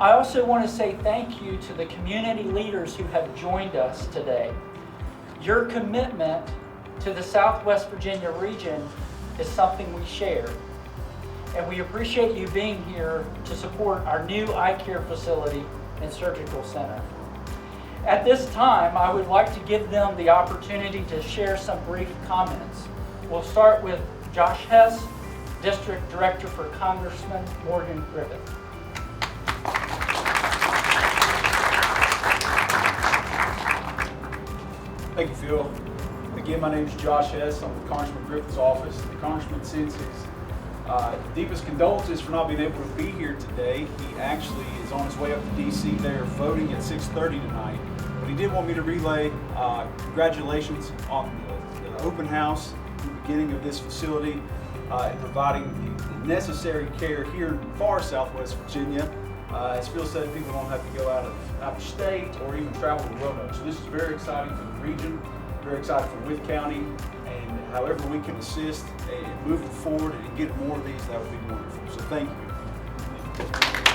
I also want to say thank you to the community leaders who have joined us today. Your commitment to the Southwest Virginia region is something we share. And we appreciate you being here to support our new eye care facility and surgical center. At this time, I would like to give them the opportunity to share some brief comments. We'll start with Josh Hess, District Director for Congressman Morgan Griffeth. Thank you, Phil. Again, my name is Josh Hess. I'm with Congressman Griffith's office. The Congressman sends his deepest condolences for not being able to be here today. He actually is on his way up to D.C. They're voting at 6:30 tonight. But he did want me to relay congratulations on the open house, the beginning of this facility, and providing the necessary care here in far Southwest Virginia. As Phil said, people don't have to go out of state or even travel to Roanoke. So this is very exciting for the region, very exciting for Wytheville County, and however we can assist in moving forward and get more of these, that would be wonderful. So thank you.